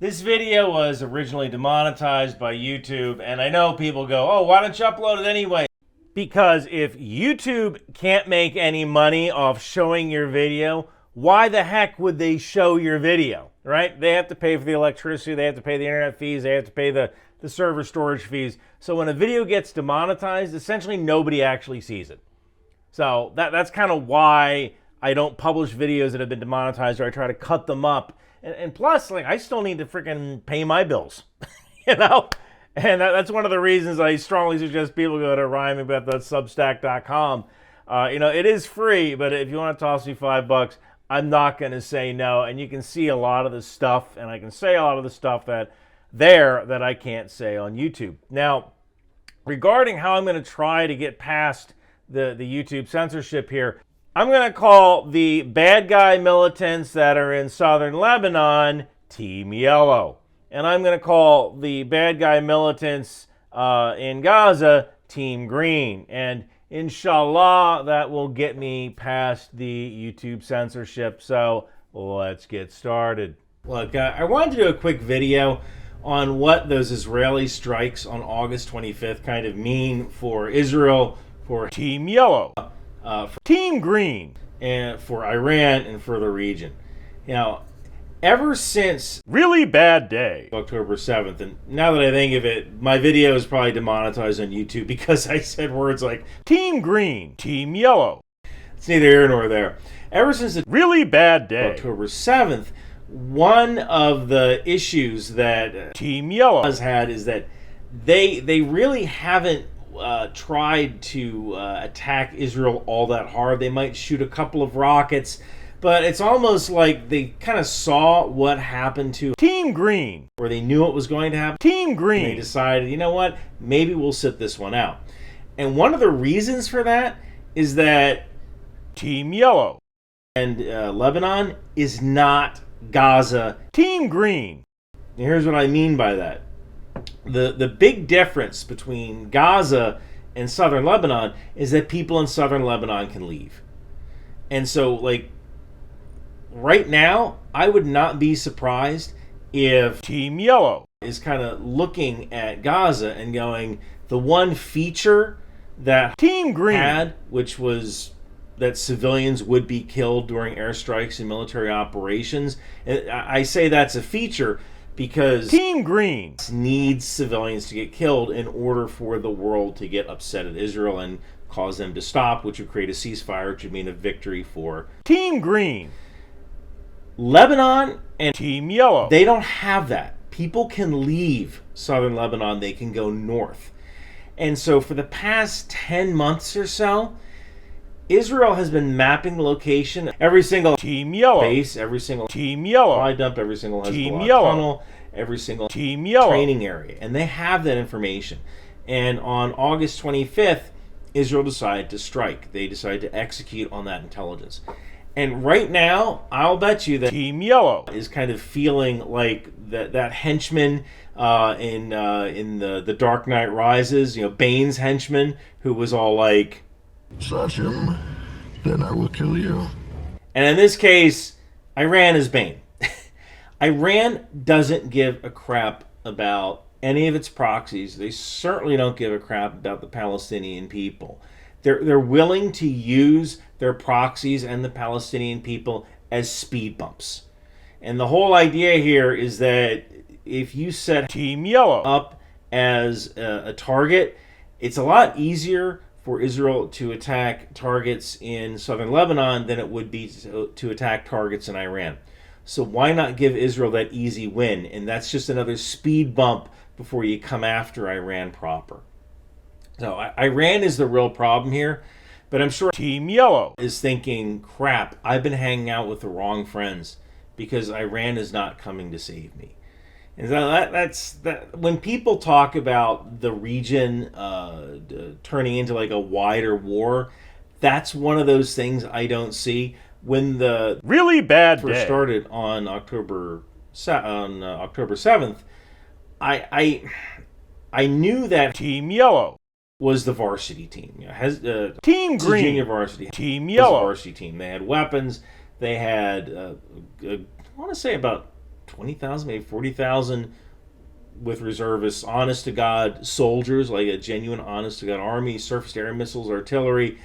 This video was originally demonetized by YouTube, and I know people go, oh, why don't you upload it anyway? Because if YouTube can't make any money off showing your video, why the heck would they show your video, right? They have to pay for the electricity, they have to pay the internet fees, they have to pay the server storage fees. So when a video gets demonetized, essentially nobody actually sees it. So that's kind of why I don't publish videos that have been demonetized, or I try to cut them up. And plus, like, I still need to freaking pay my bills, you know? And that's one of the reasons I strongly suggest people go to ryanmcbeth.substack.com. It is free, but if you want to toss me $5, I'm not going to say no. And you can see a lot of the stuff, and I can say a lot of the stuff that I can't say on YouTube. Now, regarding how I'm going to try to get past the YouTube censorship here, I'm going to call the bad guy militants that are in southern Lebanon Team Yellow. And I'm going to call the bad guy militants in Gaza Team Green. And inshallah, that will get me past the YouTube censorship. So let's get started. Look, I wanted to do a quick video on what those Israeli strikes on August 25th kind of mean for Israel, for Team Yellow, for Team Green, and for Iran and for the region. Now, ever since really bad day, October 7th, and now that I think of it, my video is probably demonetized on YouTube because I said words like Team Green, Team Yellow. It's neither here nor there. Ever since the really bad day, October 7th, one of the issues that Team Yellow has had is that they really haven't tried to attack Israel all that hard. They might shoot a couple of rockets, but it's almost like they kind of saw what happened to Team Green, or they knew what was going to happen. Team Green. And they decided, you know what, maybe we'll sit this one out. And one of the reasons for that is that Team Yellow and Lebanon is not Gaza. Team Green. And here's what I mean by that. The big difference between Gaza and southern Lebanon is that people in southern Lebanon can leave. And so, like, right now, I would not be surprised if Team Yellow is kind of looking at Gaza and going, the one feature that Team Green had, which was that civilians would be killed during airstrikes and military operations. And I say that's a feature because Team Green needs civilians to get killed in order for the world to get upset at Israel and cause them to stop, which would create a ceasefire, which would mean a victory for Team Green. Lebanon and Team Yellow, they don't have that. People can leave southern Lebanon. They can go north. And so for the past 10 months or so, Israel has been mapping the location, every single Team Yellow base, every single Team Yellow supply dump, every single Hezbollah tunnel, every single Team Yellow training area. And they have that information. And on August 25th, Israel decided to strike. They decided to execute on that intelligence. And right now, I'll bet you that Team Yellow is kind of feeling like that henchman in the Dark Knight Rises, Bane's henchman, who was all like, touch him, then I will kill you. And in this case, Iran is Bane. Iran doesn't give a crap about any of its proxies. They certainly don't give a crap about the Palestinian people. They're willing to use their proxies and the Palestinian people as speed bumps. And the whole idea here is that if you set Team Yellow up as a target, it's a lot easier for Israel to attack targets in southern Lebanon than it would be to attack targets in Iran. So why not give Israel that easy win? And that's just another speed bump before you come after Iran proper. So Iran is the real problem here, but I'm sure Team Yellow is thinking, crap, I've been hanging out with the wrong friends because Iran is not coming to save me. And that's when people talk about the region turning into like a wider war, that's one of those things I don't see. When the really bad first day started on October 7th, I knew that Team Yellow was the varsity team. Team Green, junior varsity. Team Yellow, varsity team. They had weapons. They had I want to say about 20,000, maybe 40,000 with reservists, honest-to-God soldiers, like a genuine honest-to-God army, surface-to-air missiles, artillery.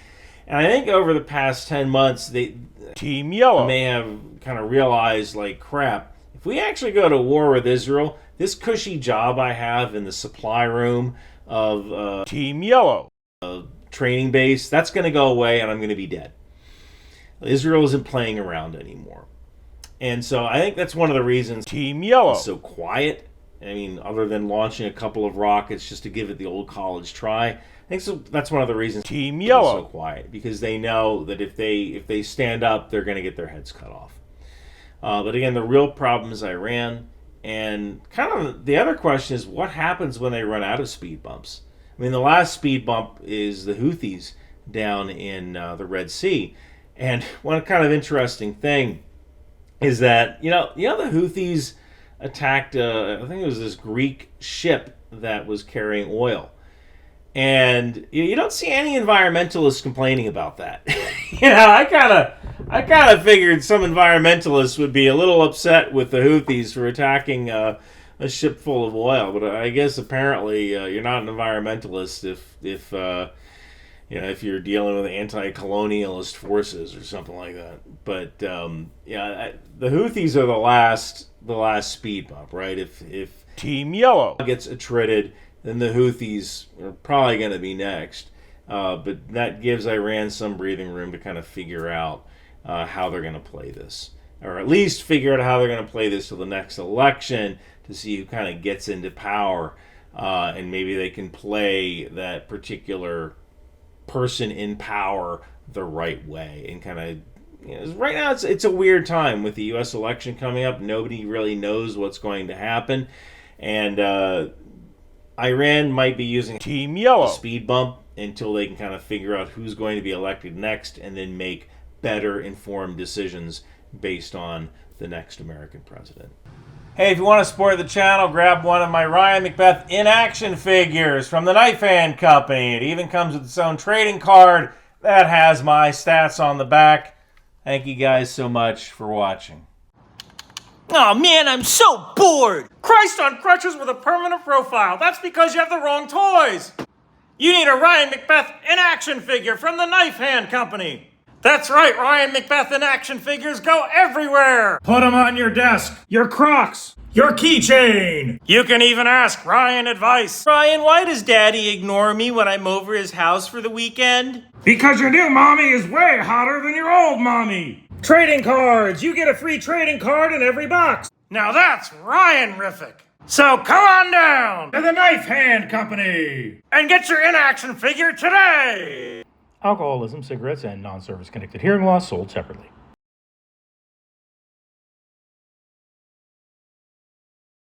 And I think over the past 10 months, they Team Yellow may have kind of realized, like, crap, if we actually go to war with Israel, this cushy job I have in the supply room of Team Yellow training base, that's going to go away and I'm going to be dead. Israel isn't playing around anymore. And so I think that's one of the reasons Team Yellow it's so quiet. I mean, other than launching a couple of rockets just to give it the old college try, I think so. That's one of the reasons Team it's Yellow so quiet, because they know that if they stand up, they're going to get their heads cut off. But again, the real problem is Iran, and kind of the other question is what happens when they run out of speed bumps. I mean, the last speed bump is the Houthis down in the Red Sea, and one kind of interesting thing is that the Houthis attacked I think it was this Greek ship that was carrying oil, and you don't see any environmentalists complaining about that. I kind of figured some environmentalists would be a little upset with the Houthis for attacking a ship full of oil, but I guess apparently you're not an environmentalist if you're dealing with anti-colonialist forces or something like that. But the Houthis are the last speed bump, right? If Team Yellow gets attrited, then the Houthis are probably going to be next. But that gives Iran some breathing room to kind of figure out how they're going to play this, or at least figure out how they're going to play this till the next election to see who kind of gets into power, and maybe they can play that particular person in power the right way. And kind of right now it's a weird time with the U.S. election coming up. Nobody really knows what's going to happen, and Iran might be using Team Yellow a speed bump until they can kind of figure out who's going to be elected next, and then make better informed decisions based on the next American president. Hey, if you want to support the channel, grab one of my Ryan McBeth Inaction figures from the Knife Hand Company. It even comes with its own trading card that has my stats on the back. Thank you guys so much for watching. Oh man, I'm so bored! Christ on crutches with a permanent profile. That's because you have the wrong toys! You need a Ryan McBeth Inaction figure from the Knife Hand Company. That's right, Ryan McBeth Inaction figures go everywhere! Put them on your desk, your Crocs, your keychain! You can even ask Ryan advice. Ryan, why does Daddy ignore me when I'm over his house for the weekend? Because your new mommy is way hotter than your old mommy! Trading cards! You get a free trading card in every box! Now that's Ryan-rific! So come on down to the Knife Hand Company and get your Inaction figure today! Alcoholism, cigarettes, and non-service connected hearing loss sold separately.